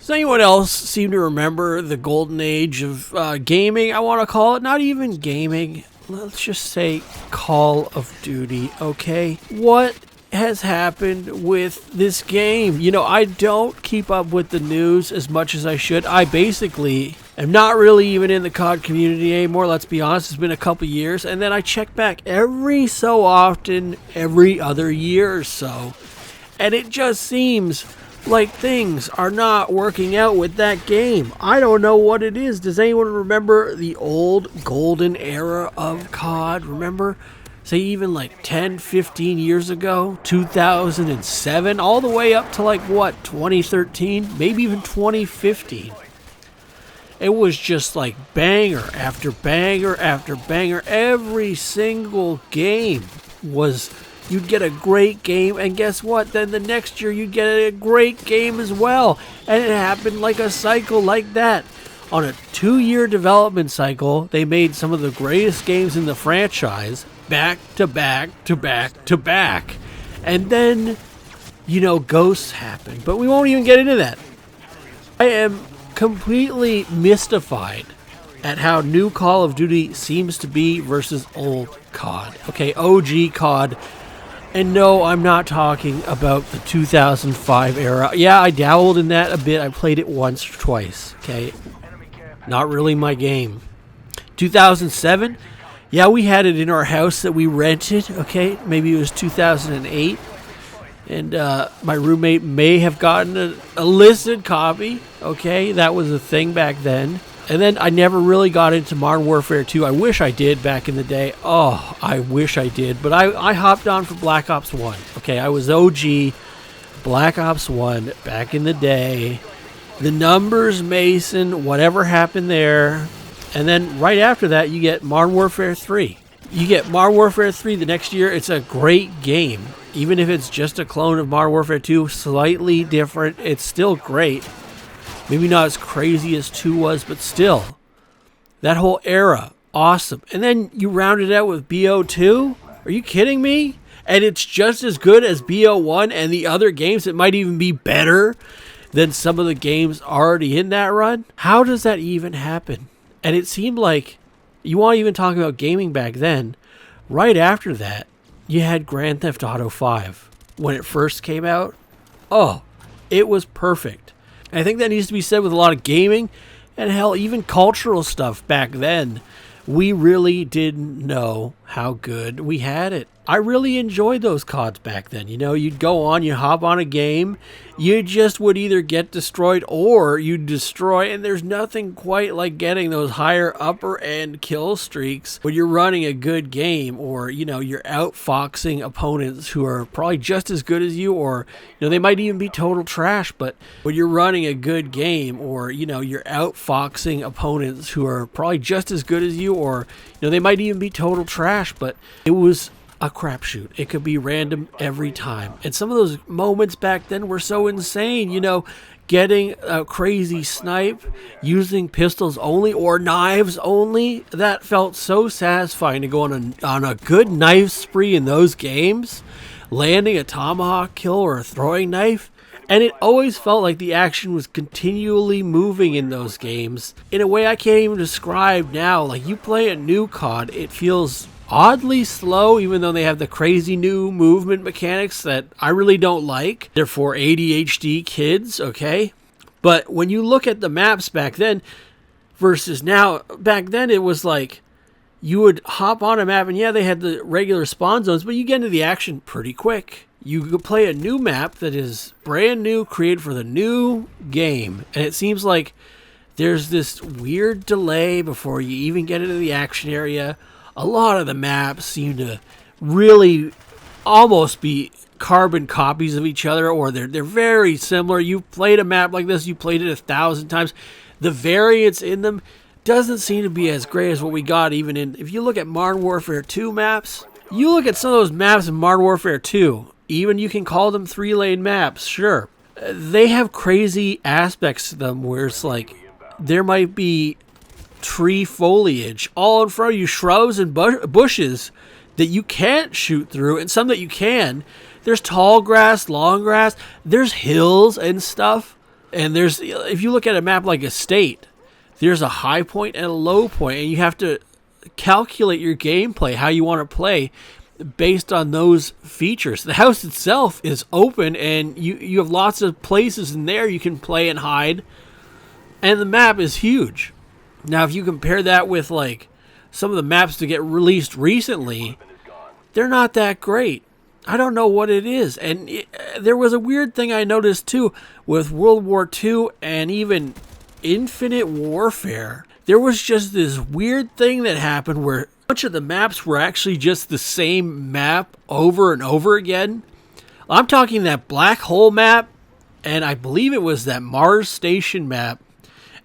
Does anyone else seem to remember the golden age of gaming, I want to call it? Not even gaming. Let's just say Call of Duty, okay? What has happened with this game? You know, I don't keep up with the news as much as I should. I basically am not really even in the COD community anymore, let's be honest. It's been a couple years. And then I check back every so often, every other year or so. And it just seems like things are not working out with that game. I don't know what it is. Does anyone remember the old golden era of COD? Remember? Say even like 10, 15 years ago, 2007, all the way up to like what, 2013, maybe even 2015. It was just like banger after banger after banger. Every single game was, you'd get a great game, and guess what? Then the next year you'd get a great game as well. And it happened like a cycle like that. On a 2-year development cycle, they made some of the greatest games in the franchise back to back to back to back. And then, you know, ghosts happened. But we won't even get into that. I am completely mystified at how new Call of Duty seems to be versus old COD. Okay, OG COD. And no, I'm not talking about the 2005 era. Yeah, I dabbled in that a bit. I played it once or twice. Okay, not really my game. 2007? Yeah, we had it in our house that we rented. Okay, maybe it was 2008. And my roommate may have gotten an illicit copy. Okay, that was a thing back then. And then I never really got into Modern Warfare 2. I wish I did back in the day. Oh, I wish I did. But I hopped on for Black Ops 1. Okay, I was OG Black Ops 1 back in the day. The numbers, Mason, whatever happened there. And then right after that, you get Modern Warfare 3. You get Modern Warfare 3 the next year. It's a great game. Even if it's just a clone of Modern Warfare 2, slightly different, it's still great. Maybe not as crazy as 2 was, but still. That whole era, awesome. And then you round it out with BO2? Are you kidding me? And it's just as good as BO1 and the other games. It might even be better than some of the games already in that run. How does that even happen? And it seemed like, you want to even talk about gaming back then, right after that, you had Grand Theft Auto 5. When it first came out, oh, it was perfect. I think that needs to be said with a lot of gaming and hell, even cultural stuff back then. We really didn't know how good we had it. I really enjoyed those CODs back then. You know, you'd go on, you hop on a game, you just would either get destroyed or you'd destroy, and there's nothing quite like getting those higher upper end kill streaks when you're running a good game, or, you know, you're outfoxing opponents who are probably just as good as you, or, you know, they might even be total trash, but when you're running a good game, or, you know, you're outfoxing opponents who are probably just as good as you, or, you know, they might even be total trash, but it was a crapshoot. It could be random every time. And some of those moments back then were so insane, you know, getting a crazy snipe, using pistols only or knives only. That felt so satisfying to go on a good knife spree in those games, landing a tomahawk kill or a throwing knife. And it always felt like the action was continually moving in those games in a way I can't even describe now. Like, you play a new COD, it feels oddly slow, even though they have the crazy new movement mechanics that I really don't like. They're for ADHD kids, okay? But when you look at the maps back then versus now, back then it was like you would hop on a map and yeah, they had the regular spawn zones, but you get into the action pretty quick. You could play a new map that is brand new, created for the new game, and it seems like there's this weird delay before you even get into the action area. A lot of the maps seem to really almost be carbon copies of each other, or they're very similar. You've played a map like this, you played it 1,000 times. The variance in them doesn't seem to be as great as what we got even in, if you look at Modern Warfare 2 maps, you look at some of those maps in Modern Warfare 2, even you can call them 3-lane maps, sure. They have crazy aspects to them where it's like there might be tree foliage all in front of you, shrubs and bushes that you can't shoot through, and some that you can. There's tall grass, long grass, there's hills and stuff. And there's, if you look at a map like a state, there's a high point and a low point, and you have to calculate your gameplay, how you want to play, based on those features. The house itself is open, and you have lots of places in there you can play and hide, and the map is huge. Now, if you compare that with like some of the maps that get released recently, they're not that great. I don't know what it is. And there was a weird thing I noticed too with World War II and even Infinite Warfare. There was just this weird thing that happened where a bunch of the maps were actually just the same map over and over again. I'm talking that black hole map, and I believe it was that Mars Station map,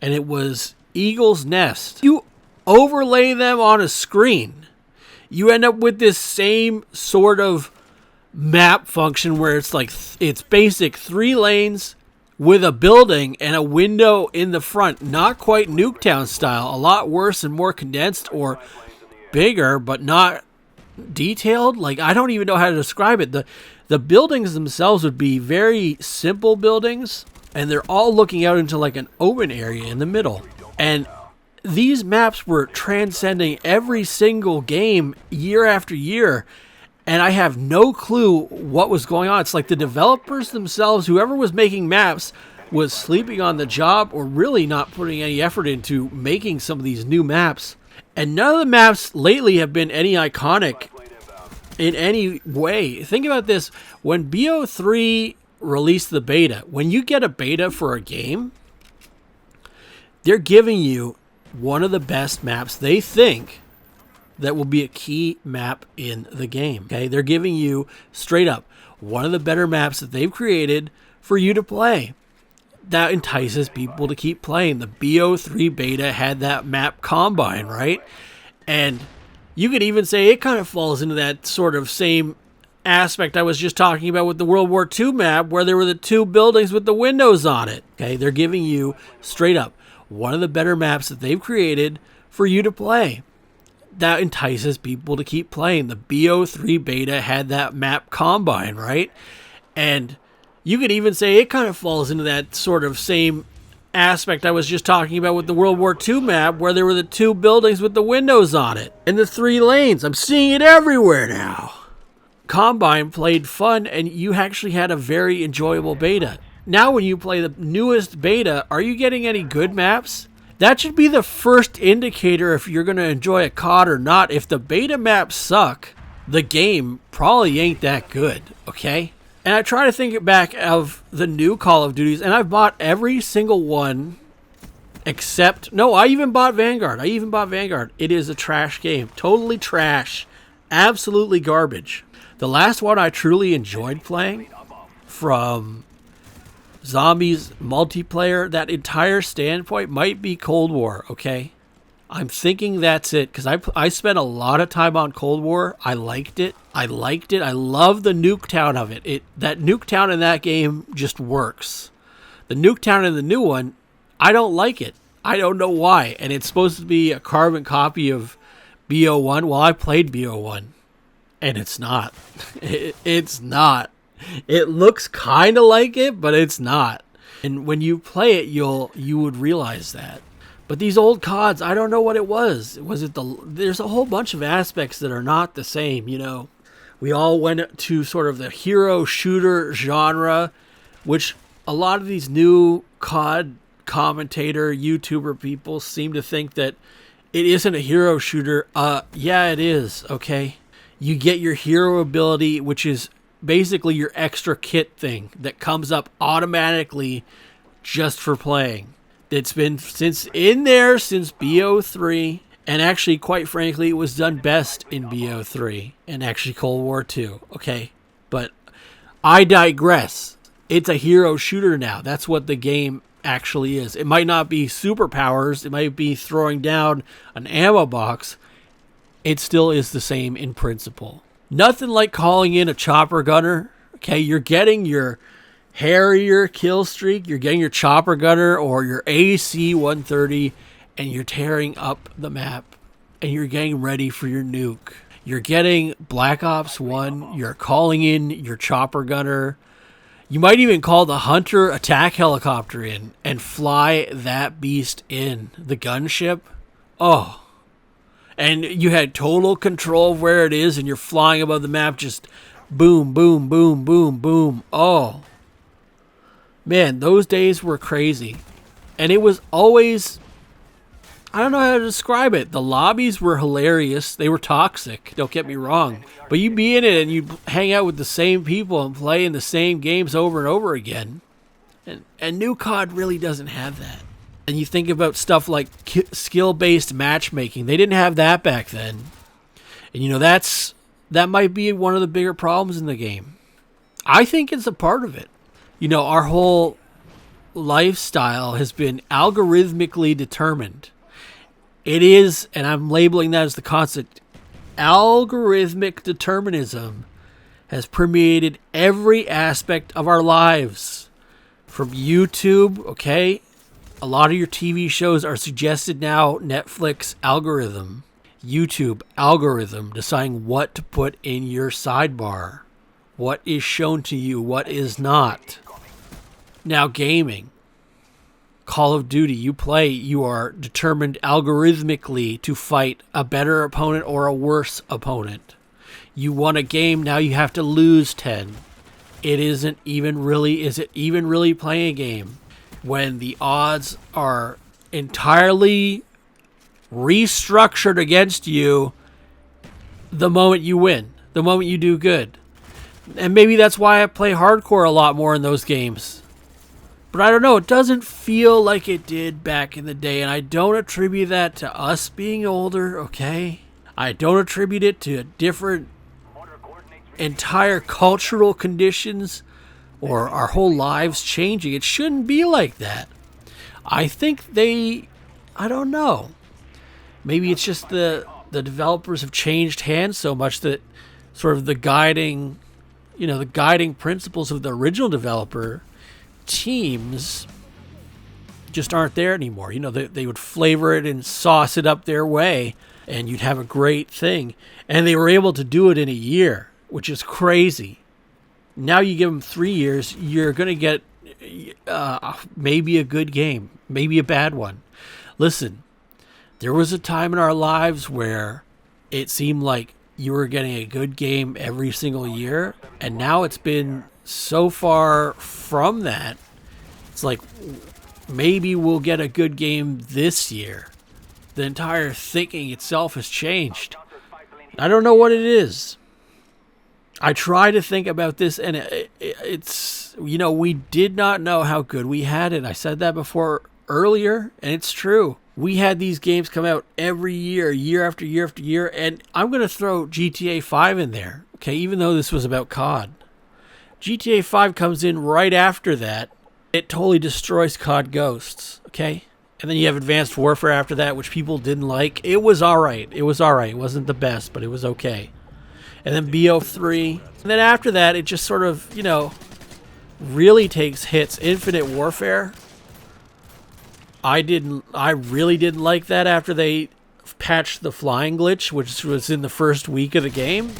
and it was Eagle's Nest. You overlay them on a screen, you end up with this same sort of map function where it's like it's basic 3 lanes with a building and a window in the front. Not quite Nuketown style, a lot worse and more condensed, or bigger but not detailed. Like, I don't even know how to describe it. The buildings themselves would be very simple buildings, and they're all looking out into like an open area in the middle. And these maps were transcending every single game year after year, and I have no clue what was going on. It's like the developers themselves, whoever was making maps, was sleeping on the job or really not putting any effort into making some of these new maps. And none of the maps lately have been any iconic in any way. Think about this. When BO3 released the beta, when you get a beta for a game, they're giving you one of the best maps they think that will be a key map in the game. Okay, they're giving you straight up one of the better maps that they've created for you to play. That entices people to keep playing. The BO3 beta had that map Combine, right? And you could even say it kind of falls into that sort of same aspect I was just talking about with the World War II map, where there were the 2 buildings with the windows on it. Okay, they're giving you straight up one of the better maps that they've created for you to play. That entices people to keep playing. The BO3 beta had that map Combine, right? And you could even say it kind of falls into that sort of same aspect I was just talking about with the World War II map, where there were the 2 buildings with the windows on it and the 3 lanes. I'm seeing it everywhere now. Combine played fun, and you actually had a very enjoyable beta. Now when you play the newest beta, are you getting any good maps? That should be the first indicator if you're going to enjoy a COD or not. If the beta maps suck, the game probably ain't that good, okay? And I try to think back of the new Call of Duties, and I've bought every single one except... No, I even bought Vanguard. It is a trash game. Totally trash. Absolutely garbage. The last one I truly enjoyed playing, from Zombies multiplayer, that entire standpoint, might be Cold War, okay? I'm thinking that's it, because I spent a lot of time on Cold War. I liked it. I love the Nuketown of it. That Nuketown in that game just works. The Nuketown in the new one, I don't like it. I don't know why. And it's supposed to be a carbon copy of BO1. Well, I played BO1, and it's not. It's not. It looks kind of like it, but it's not. And when you play it, you would realize that. But these old CODs, I don't know what it was. There's a whole bunch of aspects that are not the same, you know. We all went to sort of the hero shooter genre, which a lot of these new COD commentator, YouTuber people seem to think that it isn't a hero shooter. Yeah, it is, okay? You get your hero ability, which is basically your extra kit thing that comes up automatically just for playing. It's been in there since BO3, and actually, quite frankly, it was done best in BO3 and actually Cold War II, okay? But I digress. It's a hero shooter now. That's what the game actually is. It might not be superpowers. It might be throwing down an ammo box. It still is the same in principle. Nothing like calling in a chopper gunner. Okay, you're getting your Harrier kill streak, you're getting your chopper gunner or your AC-130, and you're tearing up the map, and you're getting ready for your nuke. You're getting Black Ops 1, you're calling in your chopper gunner, You might even call the Hunter attack helicopter in and fly that beast in, the gunship. Oh. And you had total control of where it is, and you're flying above the map, just boom, boom, boom, boom, boom. Oh. Man, those days were crazy. And it was always, I don't know how to describe it. The lobbies were hilarious. They were toxic, don't get me wrong. But you'd be in it and you'd hang out with the same people and play in the same games over and over again. And new COD really doesn't have that. And you think about stuff like skill-based matchmaking. They didn't have that back then. And you know, that might be one of the bigger problems in the game. I think it's a part of it. You know, our whole lifestyle has been algorithmically determined. It is, and I'm labeling that as the concept, algorithmic determinism has permeated every aspect of our lives. From YouTube, okay? A lot of your TV shows are suggested now, Netflix algorithm, YouTube algorithm, deciding what to put in your sidebar. What is shown to you, what is not. Now gaming. Call of Duty, you play, you are determined algorithmically to fight a better opponent or a worse opponent. You won a game, now you have to lose 10. Is it even really playing a game when the odds are entirely restructured against you the moment you win, the moment you do good? And maybe that's why I play hardcore a lot more in those games. But I don't know, it doesn't feel like it did back in the day, and I don't attribute that to us being older, okay? I don't attribute it to different entire cultural conditions or our whole lives changing. It shouldn't be like that. I think I don't know. Maybe it's just the developers have changed hands so much that sort of the guiding principles of the original developer teams just aren't there anymore. You know, they would flavor it and sauce it up their way, and you'd have a great thing. And they were able to do it in a year, which is crazy. Now you give them 3 years, you're going to get maybe a good game, maybe a bad one. Listen, there was a time in our lives where it seemed like you were getting a good game every single year, and now it's been so far from that. It's like maybe we'll get a good game this year. The entire thinking itself has changed. I don't know what it is. I try to think about this, and it's, you know, we did not know how good we had it. I said that before earlier, and it's true. We had these games come out every year, year after year after year, and I'm going to throw GTA 5 in there, okay, even though this was about COD. GTA 5 comes in right after that. It totally destroys COD Ghosts, okay? And then you have Advanced Warfare after that, which people didn't like. It was alright. It wasn't the best, but it was okay. And then BO3. And then after that, it just sort of, you know, really takes hits. Infinite Warfare. I really didn't like that after they patched the flying glitch, which was in the first week of the game.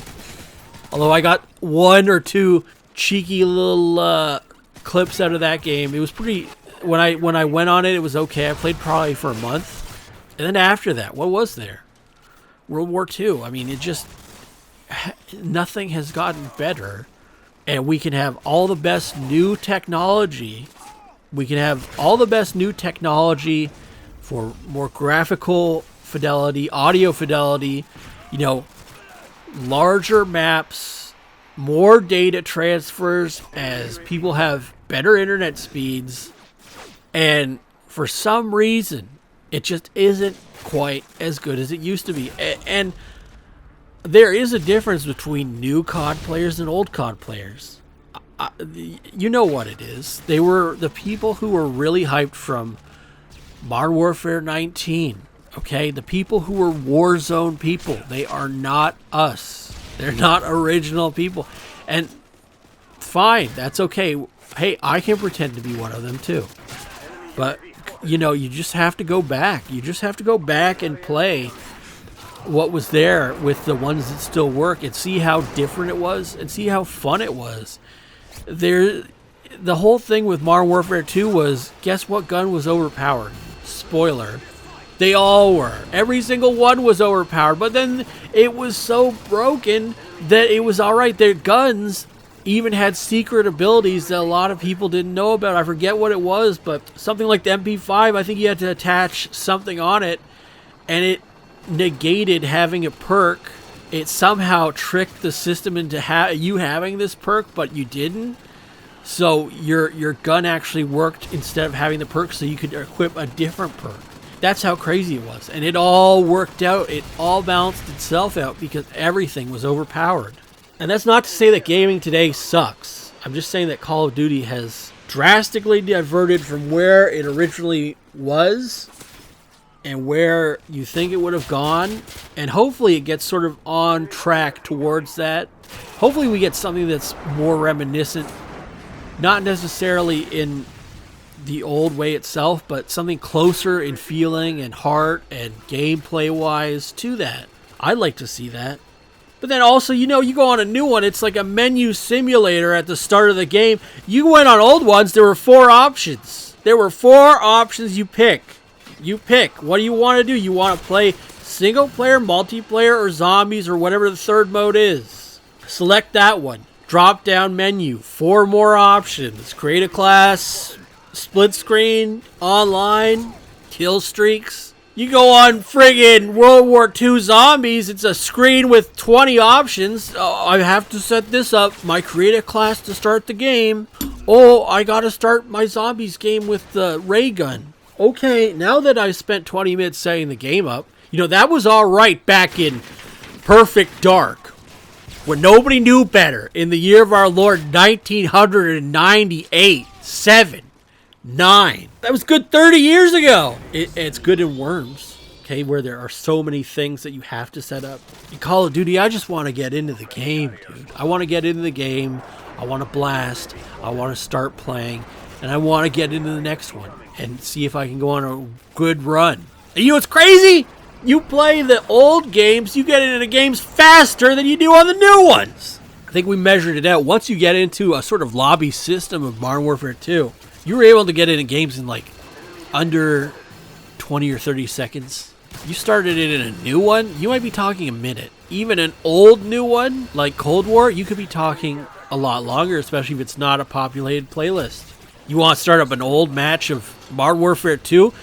Although I got 1 or 2 cheeky little clips out of that game. It was pretty, when I went on it, it was okay. I played probably for a month. And then after that, what was there? World War II. I mean, it just, nothing has gotten better. And we can have all the best new technology. We can have all the best new technology for more graphical fidelity, audio fidelity, you know, larger maps, more data transfers as people have better internet speeds. And for some reason, it just isn't quite as good as it used to be. And there is a difference between new COD players and old COD players. You know what it is. They were the people who were really hyped from Modern Warfare 19. Okay, the people who were Warzone people. They are not us. They're not original people. And fine, that's okay. Hey, I can pretend to be one of them too. But, you know, you just have to go back. You just have to go back and play what was there with the ones that still work and see how different it was and see how fun it was. the whole thing with Modern Warfare 2 was, guess what gun was overpowered? Spoiler. They all were. Every single one was overpowered, but then it was so broken that it was alright. Their guns even had secret abilities that a lot of people didn't know about. I forget what it was, but something like the MP5, I think you had to attach something on it, and it negated having a perk. It somehow tricked the system into you having this perk, but you didn't. So your gun actually worked instead of having the perk, so you could equip a different perk. That's how crazy it was. And it all worked out. It all balanced itself out because everything was overpowered. And that's not to say that gaming today sucks. I'm just saying that Call of Duty has drastically diverted from where it originally was and where you think it would have gone. And hopefully it gets sort of on track towards that. Hopefully we get something that's more reminiscent, not necessarily in the old way itself, but something closer in feeling and heart and gameplay wise to that. I'd like to see that. But then also, you know, you go on a new one, it's like a menu simulator at the start of the game. You went on old ones, there were 4 options. There were 4 options you pick. You pick. What do you want to do? You want to play single player, multiplayer, or zombies, or whatever the third mode is. Select that one. Drop down menu. 4 more options. Create a class. Split screen, online, Killstreaks. You go on friggin' World War II Zombies, it's a screen with 20 options. I have to set this up, my create a class to start the game. Oh, I gotta start my Zombies game with the ray gun. Okay, now that I've spent 20 minutes setting the game up, you know, that was alright back in Perfect Dark, when nobody knew better, in the year of our Lord 1998, 9. That was good 30 years ago. It's good in Worms, okay, where there are so many things that you have to set up. In Call of Duty, I just want to get into the game, dude. I want to get into the game. I want to blast. I want to start playing. And I want to get into the next one and see if I can go on a good run. And you know what's crazy? You play the old games, you get into the games faster than you do on the new ones. I think we measured it out. Once you get into a sort of lobby system of Modern Warfare 2, you were able to get into games in like under 20 or 30 seconds. You started it in a new one, you might be talking a minute. Even an old new one, like Cold War, you could be talking a lot longer, especially if it's not a populated playlist. You want to start up an old match of Modern Warfare 2,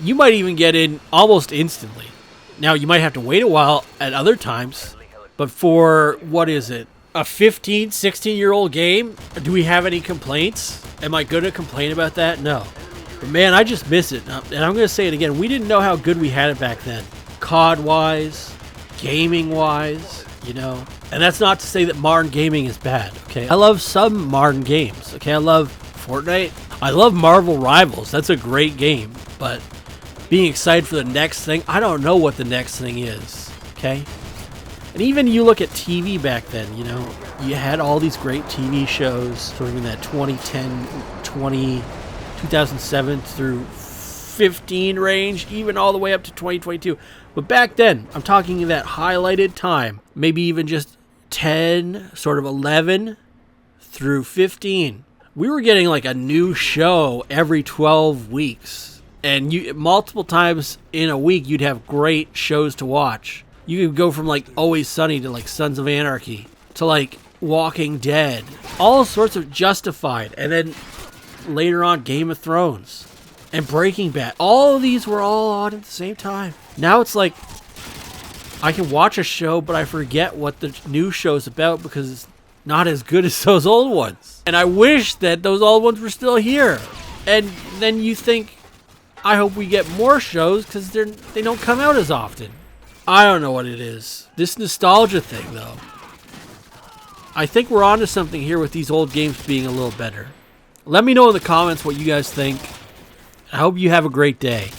you might even get in almost instantly. Now, you might have to wait a while at other times, but for, what is it, a 15, 16-year-old game? Do we have any complaints? Am I going to complain about that? No. But man, I just miss it. And I'm going to say it again. We didn't know how good we had it back then. COD-wise, gaming-wise, you know. And that's not to say that modern gaming is bad, okay? I love some modern games, okay? I love Fortnite. I love Marvel Rivals. That's a great game. But being excited for the next thing, I don't know what the next thing is, okay? And even you look at TV back then, you know, you had all these great TV shows sort of in that 2010, 2007 through 15 range, even all the way up to 2022. But back then, I'm talking in that highlighted time, maybe even just 10, sort of 11 through 15. We were getting like a new show every 12 weeks. And multiple times in a week, you'd have great shows to watch. You could go from like Always Sunny to like Sons of Anarchy to like Walking Dead. All sorts of Justified. And then later on Game of Thrones and Breaking Bad. All of these were all on at the same time. Now it's like I can watch a show but I forget what the new show's about because it's not as good as those old ones. And I wish that those old ones were still here. And then you think, I hope we get more shows because they don't come out as often. I don't know what it is. This nostalgia thing, though. I think we're onto something here with these old games being a little better. Let me know in the comments what you guys think. I hope you have a great day.